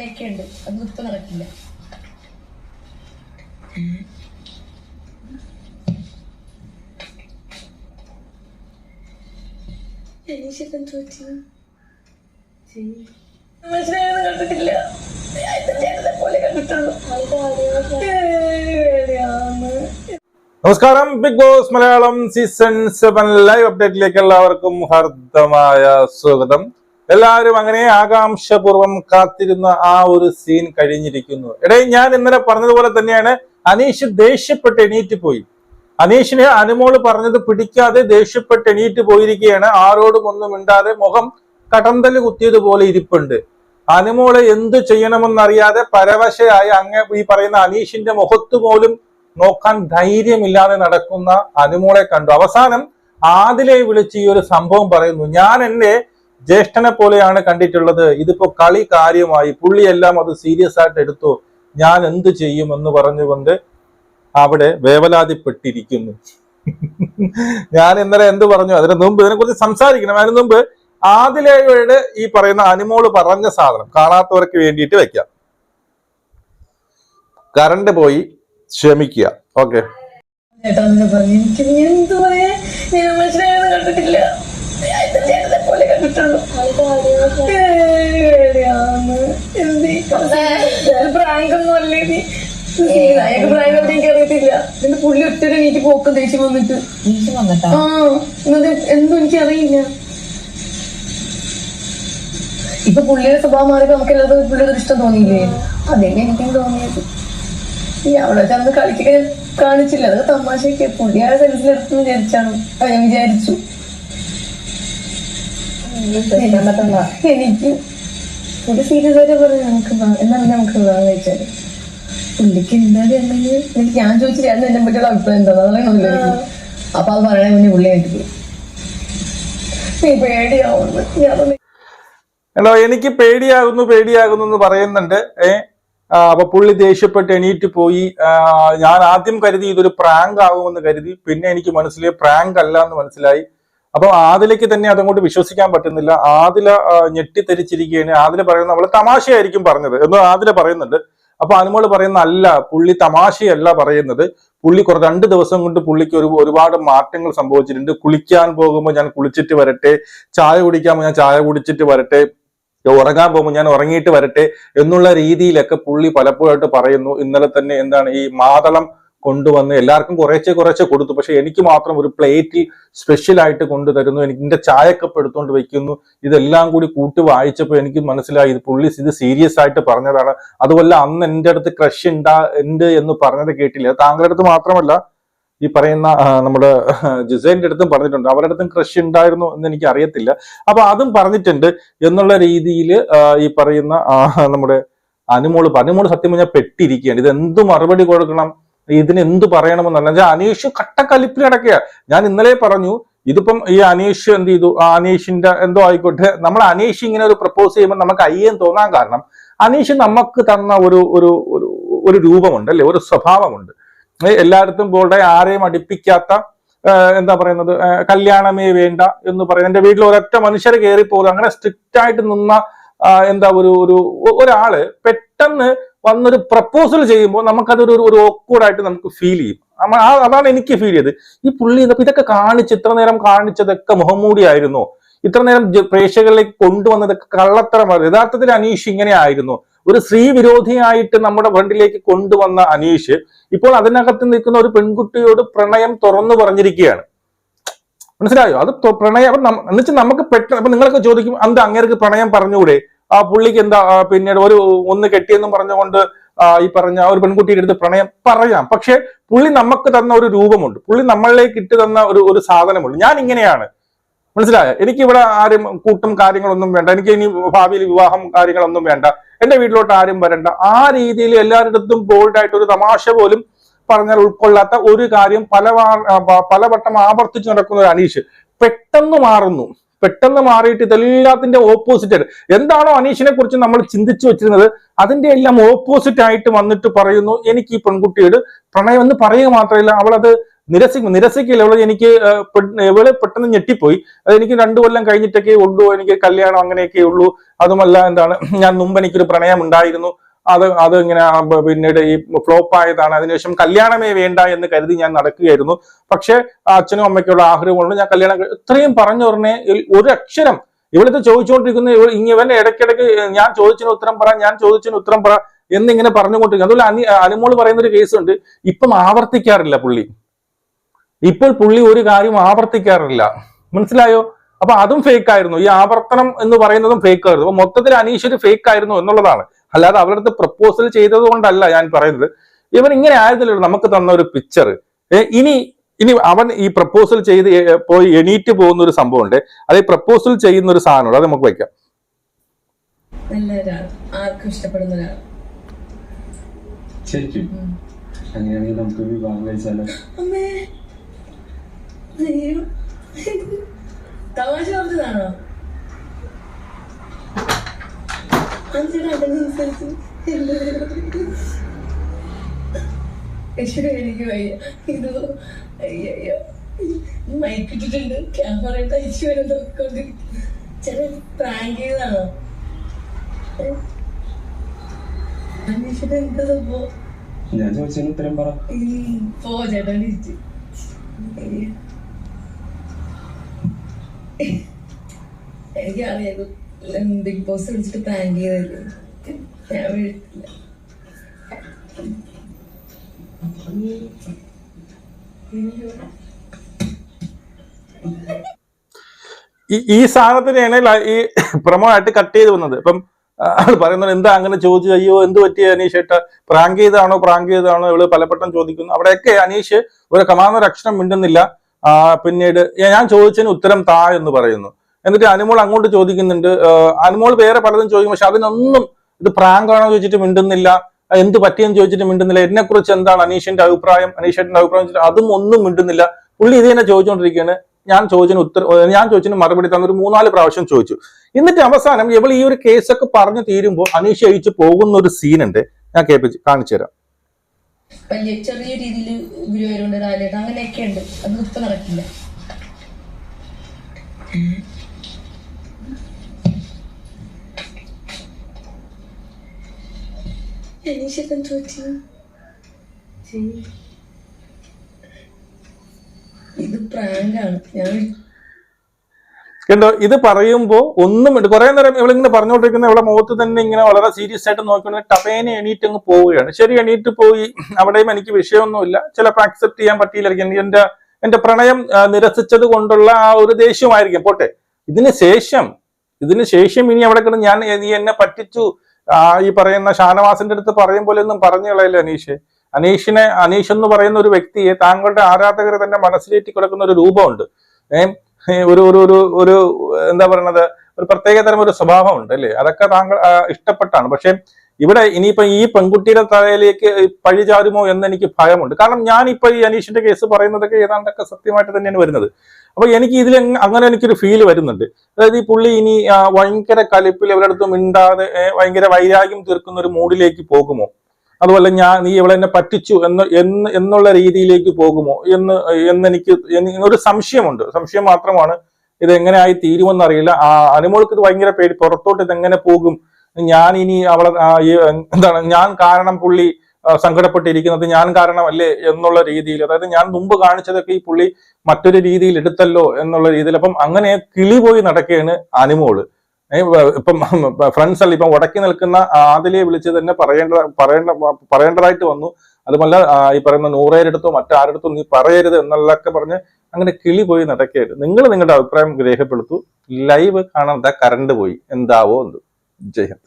അങ്ങനെയൊക്കെ ഉണ്ട്. അതൊന്നും ഇപ്പൊ നടക്കില്ല. കണ്ടിട്ടില്ല. നമസ്കാരം. Bigg Boss Malayalam season 7 live അപ്ഡേറ്റിലേക്ക് എല്ലാവർക്കും ഹർദ്ദമായ സ്വാഗതം. എല്ലാവരും അങ്ങനെ ആകാംക്ഷപൂർവ്വം കാത്തിരുന്ന ആ ഒരു സീൻ കഴിഞ്ഞിരിക്കുന്നു. ഞാൻ ഇന്നലെ പറഞ്ഞതുപോലെ തന്നെയാണ്, അനീഷ് ദേഷ്യപ്പെട്ട് എണീറ്റ് പോയി. അനീഷിന് അനുമോള് പറഞ്ഞത് പിടിക്കാതെ ദേഷ്യപ്പെട്ട് എണീറ്റ് പോയിരിക്കുകയാണ്. ആരോടും ഒന്നും മിണ്ടാതെ മുഖം കടന്തല് കുത്തിയതുപോലെ ഇരിപ്പുണ്ട്. അനുമോള് എന്തു ചെയ്യണമെന്നറിയാതെ പരവശയായ ഈ പറയുന്ന അനീഷിന്റെ മുഖത്ത് പോലും നോക്കാൻ ധൈര്യമില്ലാതെ നടക്കുന്ന അനുമോളെ കണ്ടു. അവസാനം ആദിലെ വിളിച്ച് ഈ ഒരു സംഭവം പറയുന്നു. ഞാൻ എന്റെ ജ്യേഷ്ഠനെ പോലെയാണ് കണ്ടിട്ടുള്ളത്, ഇതിപ്പോ കളി കാര്യമായി, പുള്ളിയെല്ലാം അത് സീരിയസ് ആയിട്ട് എടുത്തു, ഞാൻ എന്ത് ചെയ്യുമെന്ന് പറഞ്ഞുകൊണ്ട് അവിടെ വേവലാതിപ്പെട്ടിരിക്കുന്നു. ഞാൻ ഇന്നലെ എന്ത് പറഞ്ഞു, അതിന് മുമ്പ് ഇതിനെക്കുറിച്ച് സംസാരിക്കണം. അതിന് മുമ്പ് ആദിലയുടെ ഈ പറയുന്ന അനുമോള് പറഞ്ഞ സാധനം കാണാത്തവർക്ക് വേണ്ടിയിട്ട് വെക്കാം. കറണ്ട് പോയി, ക്ഷമിക്കുക. ഓക്കെ. കണ്ടിട്ടില്ല. പ്രാങ്കൊന്നും അല്ലേ പ്രാങ്ക് അറിയത്തില്ല. എന്റെ പുള്ളി ഒറ്റ നീറ്റ് പോക്കും ദേഷ്യം വന്നിട്ട് എന്തോ എനിക്കറിയില്ല. ഇപ്പൊ പുള്ളിയുടെ സ്വഭാവം മാറിയപ്പോ നമുക്ക് എല്ലാവർക്കും പുള്ളിയുടെ ഇഷ്ടം തോന്നിയില്ലേ? അതന്നെ എനിക്കും തോന്നിയത്. ഈ അവിടെ ചെന്ന് കളിക്കൊക്കെ കാണിച്ചില്ല, അതൊക്കെ തമാശയൊക്കെ പുള്ളിയായ സെൻസിലെടുത്തു വിചാരിച്ചാണ്. ഞാൻ വിചാരിച്ചു എനിക്ക് പുള്ളി സീരിയസ് ആയിട്ട് പറഞ്ഞു നമുക്ക് എന്നാലും നമുക്ക് വിവാഹം കഴിച്ചാല് പുള്ളിക്ക് എന്തായാലും ഉണ്ടെങ്കിൽ എനിക്ക് ഞാൻ ചോദിച്ചു ചേട്ടൻ എന്നെ പറ്റിയുള്ള അഭിപ്രായം എന്താ പറയണമല്ലോ. അപ്പൊ അത് പറയണ മുന്നേ പുള്ളി എനിക്ക് പേടിയാവുന്നു. ഹലോ, എനിക്ക് പേടിയാകുന്നു എന്ന് പറയുന്നുണ്ട്. അപ്പൊ പുള്ളി ദേഷ്യപ്പെട്ട് എണീറ്റ് പോയി. ഞാൻ ആദ്യം കരുതി ഇതൊരു പ്രാങ്ക് ആകുമെന്ന് കരുതി, പിന്നെ എനിക്ക് മനസ്സിലായി പ്രാങ്ക് അല്ല എന്ന് മനസ്സിലായി. അപ്പൊ ആദിലയ്ക്ക് തന്നെ അതങ്ങോട്ട് വിശ്വസിക്കാൻ പറ്റുന്നില്ല. ആദില ഞെട്ടിത്തെരിച്ചിരിക്കുകയാണ്. ആദില പറയുന്നത് അവള് തമാശയായിരിക്കും പറഞ്ഞത് എന്ന് ആദില പറയുന്നുണ്ട്. അപ്പൊ അനുമോള് പറയുന്ന അല്ല, പുള്ളി തമാശയല്ല പറയുന്നത്, പുള്ളി 2 ദിവസം കൊണ്ട് പുള്ളിക്ക് ഒരുപാട് മാറ്റങ്ങൾ സംഭവിച്ചിട്ടുണ്ട്. കുളിക്കാൻ പോകുമ്പോൾ ഞാൻ കുളിച്ചിട്ട് വരട്ടെ, ചായ കുടിക്കാൻ ഞാൻ ചായ കുടിച്ചിട്ട് വരട്ടെ, ഉറങ്ങാൻ പോകുമ്പോൾ ഞാൻ ഉറങ്ങിയിട്ട് വരട്ടെ എന്നുള്ള രീതിയിലൊക്കെ പുള്ളി പലപ്പോഴായിട്ട് പറയുന്നു. ഇന്നലെ തന്നെ ഈ മാതളം കൊണ്ടുവന്ന് എല്ലാവർക്കും കുറേശ്ശെ കൊടുത്തു, പക്ഷെ എനിക്ക് മാത്രം ഒരു പ്ലേറ്റിൽ സ്പെഷ്യൽ ആയിട്ട് കൊണ്ടുതരുന്നു, എനിക്ക് എന്റെ ചായക്കപ്പ് എടുത്തുകൊണ്ട് വെക്കുന്നു. ഇതെല്ലാം കൂടി കൂട്ടി വായിച്ചപ്പോൾ എനിക്ക് മനസ്സിലായി പുള്ളി ഇത് സീരിയസ് ആയിട്ട് പറഞ്ഞതാണ്. അതുപോലെ അന്ന് എന്റെ അടുത്ത് ക്രഷ് ഉണ്ട് എന്ന് പറഞ്ഞത് കേട്ടില്ല. താങ്കളുടെ അടുത്ത് മാത്രമല്ല, ഈ പറയുന്ന നമ്മുടെ ജിസൈന്റെ അടുത്തും പറഞ്ഞിട്ടുണ്ട്, അവരുടെ അടുത്തും ക്രഷ് ഉണ്ടായിരുന്നു എന്ന് എനിക്ക് അറിയത്തില്ല. അപ്പൊ അതും പറഞ്ഞിട്ടുണ്ട് എന്നുള്ള രീതിയിൽ ഈ പറയുന്ന നമ്മുടെ അനുമോള് സത്യം പറഞ്ഞാൽ പെട്ടിരിക്കുകയാണ്. ഇത് എന്ത് മറുപടി കൊടുക്കണം, ഇതിന് എന്ത് പറയണമെന്നല്ല. അനീഷ് കട്ടക്കലിപ്പിൽ കിടക്കുക. ഞാൻ ഇന്നലെ പറഞ്ഞു, ഇതിപ്പം ഈ അനീഷ് എന്ത് ചെയ്തു, അനീഷിന്റെ എന്തോ ആയിക്കോട്ടെ, നമ്മൾ അനീഷ് ഇങ്ങനെ ഒരു പ്രപ്പോസ് ചെയ്യുമ്പോൾ നമുക്ക് അയ്യം തോന്നാൻ കാരണം അനീഷ് നമുക്ക് തന്ന ഒരു രൂപമുണ്ട് അല്ലെ, ഒരു സ്വഭാവമുണ്ട്. എല്ലായിടത്തും ബോൾഡെ ആരെയും അടുപ്പിക്കാത്ത, എന്താ പറയുന്നത്, കല്യാണമേ വേണ്ട എന്ന് പറയുന്നത്, എന്റെ വീട്ടിൽ ഒരൊറ്റ മനുഷ്യരെ കയറി പോകും, അങ്ങനെ സ്ട്രിക്റ്റ് ആയിട്ട് നിന്ന ഒരാള് പെട്ടെന്ന് വന്നൊരു പ്രപ്പോസൽ ചെയ്യുമ്പോൾ നമുക്കതൊരു ഓക്വേർഡായിട്ട് നമുക്ക് ഫീൽ ചെയ്യും. അതാണ് എനിക്ക് ഫീൽ ചെയ്തത്. ഈ പുള്ളി ഇതൊക്കെ ഇത്ര നേരം കാണിച്ചതൊക്കെ മുഖംമൂടി ആയിരുന്നു, ഇത്ര നേരം പ്രേക്ഷകരിലേക്ക് കൊണ്ടുവന്നതൊക്കെ കള്ളത്തരമായിരുന്നു. യഥാർത്ഥത്തിൽ അനീഷ് ഇങ്ങനെ ആയിരുന്നു, ഒരു സ്ത്രീ വിരോധിയായിട്ട് നമ്മുടെ ഫ്രണ്ടിലേക്ക് കൊണ്ടുവന്ന അനീഷ് ഇപ്പോൾ അതിനകത്ത് നിൽക്കുന്ന ഒരു പെൺകുട്ടിയോട് പ്രണയം തുറന്നു പറഞ്ഞിരിക്കുകയാണ്. മനസ്സിലായോ? അത് പ്രണയം എന്നുവെച്ചാൽ നമുക്ക് പെട്ടെന്ന്, അപ്പൊ നിങ്ങളൊക്കെ ചോദിക്കും, എന്താ അങ്ങേർക്ക് പ്രണയം പറഞ്ഞുകൂടെ, ആ പുള്ളിക്ക് എന്താ പിന്നീട് ഒന്ന് കെട്ടിയെന്നും പറഞ്ഞുകൊണ്ട് ഈ പറഞ്ഞ ഒരു പെൺകുട്ടിയുടെ അടുത്ത് പ്രണയം പറയാം. പക്ഷെ പുള്ളി നമുക്ക് തന്ന ഒരു രൂപമുണ്ട്, പുള്ളി നമ്മളിലേക്ക് ഇട്ട് തന്ന ഒരു സാധനമുണ്ട്. ഞാൻ ഇങ്ങനെയാണ്, മനസ്സിലായോ? എനിക്കിവിടെ ആരും കൂട്ടും കാര്യങ്ങളൊന്നും വേണ്ട, എനിക്ക് ഇനി ഭാവിയിൽ വിവാഹം കാര്യങ്ങളൊന്നും വേണ്ട, എന്റെ വീട്ടിലോട്ട് ആരും വരണ്ട. ആ രീതിയിൽ എല്ലാവരുടെ ബോൾഡായിട്ട് ഒരു തമാശ പോലും പറഞ്ഞാൽ ഉൾക്കൊള്ളാത്ത ഒരു കാര്യം പലവട്ടം ആവർത്തിച്ച് നടക്കുന്ന ഒരു അനീഷ് പെട്ടെന്ന് മാറിയിട്ട് ഇതെല്ലാത്തിന്റെ ഓപ്പോസിറ്റ് ആയിട്ട്, എന്താണോ അനീഷിനെ കുറിച്ച് നമ്മൾ ചിന്തിച്ചു വെച്ചിരുന്നത് അതിന്റെ എല്ലാം ഓപ്പോസിറ്റ് ആയിട്ട് വന്നിട്ട് പറയുന്നു, എനിക്ക് ഈ പെൺകുട്ടിയോട് പ്രണയം എന്ന് പറയുക മാത്രമല്ല, അവളത് നിരസിക്കില്ല. എനിക്ക് ഇവള് പെട്ടെന്ന് ഞെട്ടിപ്പോയി. അത് എനിക്ക് 2 കൊല്ലം കഴിഞ്ഞിട്ടൊക്കെ ഉള്ളൂ എനിക്ക് കല്യാണം, അങ്ങനെയൊക്കെ ഉള്ളൂ. അതുമല്ല എന്താണ്, ഞാൻ മുമ്പ് എനിക്കൊരു പ്രണയം ഉണ്ടായിരുന്നു, അത് ഇങ്ങനെ പിന്നീട് ഈ ഫ്ലോപ്പ് ആയതാണ്. അതിനുശേഷം കല്യാണമേ വേണ്ട എന്ന് കരുതി ഞാൻ നടക്കുകയായിരുന്നു. പക്ഷെ അച്ഛനും അമ്മയ്ക്കുള്ള ആഗ്രഹം കൊണ്ട് ഞാൻ കല്യാണം, ഇത്രയും പറഞ്ഞു പറഞ്ഞേ ഒരു അക്ഷരം ഇവിടുത്തെ ചോദിച്ചുകൊണ്ടിരിക്കുന്ന ഇവന്റെ ഇടയ്ക്കിടയ്ക്ക് ഞാൻ ചോദിച്ചതിന് ഉത്തരം പറ എന്നിങ്ങനെ പറഞ്ഞുകൊണ്ടിരിക്കുന്നു. അതുപോലെ അനുമോള് പറയുന്ന ഒരു കേസ് ഉണ്ട്. ഇപ്പം ആവർത്തിക്കാറില്ല ഇപ്പോൾ പുള്ളി ഒരു കാര്യം ആവർത്തിക്കാറില്ല, മനസ്സിലായോ? അപ്പൊ അതും ഫേക്ക് ആയിരുന്നു. ഈ ആവർത്തനം എന്ന് പറയുന്നതും ഫേക്ക് ആയിരുന്നു. അപ്പൊ മൊത്തത്തിൽ അനീഷ് ഒരു ഫേക്ക് ആയിരുന്നു എന്നുള്ളതാണ്. അല്ലാതെ അവരുടെ അടുത്ത് പ്രപ്പോസൽ ചെയ്തത് കൊണ്ടല്ല ഞാൻ പറയുന്നത്. ഇവൻ ഇങ്ങനെ ആയിരുന്നല്ലോ നമുക്ക് തന്ന ഒരു പിക്ചർ. ഇനി അവൻ ഈ പ്രപ്പോസൽ ചെയ്ത് പോയി എണീറ്റ് പോകുന്ന ഒരു സംഭവം ഉണ്ട്. അത് ഈ പ്രപ്പോസൽ ചെയ്യുന്ന ഒരു സാധനമുണ്ട്, അത് നമുക്ക് വയ്ക്കാം. നല്ല ഒരാൾ, ആർക്കും ഇഷ്ടപ്പെടുന്ന ഒരാൾ. ശരിക്കും അങ്ങനെയാണെങ്കിൽ നമുക്ക് വിവാഹം കഴിച്ചാലോ? അമ്മേ, അയ്യോ, തമാശ പറഞ്ഞതാണോ? എനിക്ക് വയ്യ. ഇത് അയ്യോ മയക്കിട്ടിട്ടുണ്ട്, ക്യാമറ തയ്ച്ചു വരെ നോക്കിക്കൊണ്ടിരിക്കും. ചെറിയ പ്രാങ്ക് ചെയ്താണോ? അന്വേഷിച്ചിട്ട് എന്താ സംഭവം? ഞാൻ ചോദിച്ചതിന് ഉത്തരം പറ. പോ ചേട്ടാ തിരിച്ച്. എനിക്കറിയാം ബിഗ് ബോസ് വിളിച്ചിട്ട് പ്രാങ്ക് ചെയ്തല്ലേ, ഞാൻ വീട്ടില്ല. ഈ സാധനത്തിനാണ് ഈ പ്രമോ ആയിട്ട് കട്ട് ചെയ്ത് വന്നത്. ഇപ്പം ആൾ പറയുന്നത് എന്താ അങ്ങനെ ചോദിച്ചു, അയ്യോ എന്ത് പറ്റിയ അനീഷ് ഏട്ടാ, പ്രാങ്ക് ചെയ്താണോ ഇവള് പലപ്പെട്ടം ചോദിക്കുന്നു. അവിടെയൊക്കെ അനീഷ് ഒരു കമാന്നൊരു അക്ഷരം മിണ്ടുന്നില്ല. പിന്നീട് ഞാൻ ചോദിച്ചതിന് ഉത്തരം താ എന്ന് പറയുന്നു. എന്നിട്ട് അനുമോൾ അങ്ങോട്ട് ചോദിക്കുന്നുണ്ട്. അനുമോൾ വേറെ പലതും ചോദിക്കും, പക്ഷെ അതിനൊന്നും ഇത് പ്രാങ്ക് ആണോ ചോദിച്ചിട്ട് മിണ്ടുന്നില്ല, എന്ത് പറ്റിയെന്ന് ചോദിച്ചിട്ട് മിണ്ടുന്നില്ല, എന്നെ കുറിച്ച് എന്താണ് അനീഷിന്റെ അഭിപ്രായം അതും ഒന്നും മിണ്ടുന്നില്ല. പുള്ളി ഇത് തന്നെ ചോദിച്ചുകൊണ്ടിരിക്കുകയാണ്. ഞാൻ ചോദിച്ചതിന് മറുപടി തന്നൊരു 3-4 പ്രാവശ്യം ചോദിച്ചു. എന്നിട്ട് അവസാനം ഇവൾ ഈ ഒരു കേസൊക്കെ പറഞ്ഞു തീരുമ്പോൾ അനീഷ് അയച്ചു പോകുന്ന ഒരു സീനുണ്ട്, ഞാൻ കാണിച്ചു തരാം. വലിയ ചെറിയ രീതിയിൽ ഗുരുവായൂരുണ്ട്, രാലേട്ട് അങ്ങനെയൊക്കെ ഉണ്ട്. അത് ഇപ്പൊ നടക്കില്ല. ഇത് പ്രാങ്കാണ്. ഞാൻ കണ്ടോ, ഇത് പറയുമ്പോ ഒന്നും കുറെ നേരം ഇവളിങ്ങനെ പറഞ്ഞുകൊണ്ടിരിക്കുന്ന ഇവിടെ മുഖത്ത് തന്നെ ഇങ്ങനെ വളരെ സീരിയസ് ആയിട്ട് നോക്കിക്കൊണ്ട് ടപേനെ എണീറ്റ് അങ്ങ് പോവുകയാണ്. ശരി, എണീറ്റ് പോയി. അവിടെയും എനിക്ക് വിഷയമൊന്നുമില്ല, ചിലപ്പോൾ അക്സെപ്റ്റ് ചെയ്യാൻ പറ്റിയില്ലായിരിക്കും, എന്റെ പ്രണയം നിരസിച്ചത് കൊണ്ടുള്ള ആ ഒരു ദേഷ്യമായിരിക്കും. പോട്ടെ, ഇതിന് ശേഷം ഇനി അവിടെ കിടന്ന് നീ എന്നെ പറ്റിച്ചു ഈ പറയുന്ന ഷാനവാസിന്റെ അടുത്ത് പറയും പോലെ ഒന്നും പറഞ്ഞു കളയില്ല അനീഷ് എന്ന് പറയുന്ന ഒരു വ്യക്തിയെ താങ്കളുടെ ആരാധകർ തന്നെ മനസ്സിലേറ്റി കിടക്കുന്ന ഒരു രൂപമുണ്ട്. ഒരു എന്താ പറയണത്, ഒരു പ്രത്യേകതരം ഒരു സ്വഭാവമുണ്ട് അല്ലേ, അതൊക്കെ താങ്കൾ ഇഷ്ടപ്പെട്ടാണ്. പക്ഷെ ഇവിടെ ഇനിയിപ്പോ ഈ പെൺകുട്ടിയുടെ തലയിലേക്ക് പഴി ചാരുമോ എന്ന് എനിക്ക് ഭയമുണ്ട്. കാരണം ഞാനിപ്പോ ഈ അനീഷിന്റെ കേസ് പറയുന്നതൊക്കെ ഏതാണ്ടൊക്കെ സത്യമായിട്ട് തന്നെയാണ് വരുന്നത്. അപ്പൊ എനിക്ക് ഇതിൽ അങ്ങനെ എനിക്കൊരു ഫീല് വരുന്നുണ്ട്. അതായത് ഈ പുള്ളി ഇനി ഭയങ്കര കലിപ്പിൽ ഇവരടുത്ത് മിണ്ടാതെ ഭയങ്കര വൈരാഗ്യം തീർക്കുന്ന ഒരു മൂഡിലേക്ക് പോകുമോ, അതുപോലെ നീ ഇവളെ എന്നെ പറ്റിച്ചു എന്നുള്ള രീതിയിലേക്ക് പോകുമോ എന്നെനിക്ക് ഒരു സംശയമുണ്ട്. സംശയം മാത്രമാണ്, ഇത് എങ്ങനെയായി തീരുമെന്ന് അറിയില്ല. അനുമോൾക്ക് ഇത് ഭയങ്കര പേടി, പുറത്തോട്ട് ഇതെങ്ങനെ പോകും, ഞാൻ ഇനി ഞാൻ കാരണം പുള്ളി സങ്കടപ്പെട്ടിരിക്കുന്നത് ഞാൻ കാരണമല്ലേ എന്നുള്ള രീതിയിൽ, അതായത് ഞാൻ മുമ്പ് കാണിച്ചതൊക്കെ ഈ പുള്ളി മറ്റൊരു രീതിയിൽ എടുത്തല്ലോ എന്നുള്ള രീതിയിൽ. അപ്പം അങ്ങനെ കിളി പോയി നടക്കുകയാണ് അനുമോള്. ഇപ്പം ഫ്രണ്ട്സ് അല്ല, ഇപ്പം ഉടക്കി നിൽക്കുന്ന ആദിലയെ വിളിച്ച് തന്നെ പറയേണ്ടതായിട്ട് വന്നു. അതുമല്ല ഈ പറയുന്ന നൂറേരടുത്തോ മറ്റാരടുത്തോ നീ പറയരുത് എന്നുള്ളതൊക്കെ പറഞ്ഞ് അങ്ങനെ കിളി പോയി നടക്കുകയായിട്ട്. നിങ്ങൾ നിങ്ങളുടെ അഭിപ്രായം രേഖപ്പെടുത്തൂ. ലൈവ് കാണാൻ കറണ്ട് പോയി, എന്താവോ എന്തോ. ജയ് ഹിന്ദ്.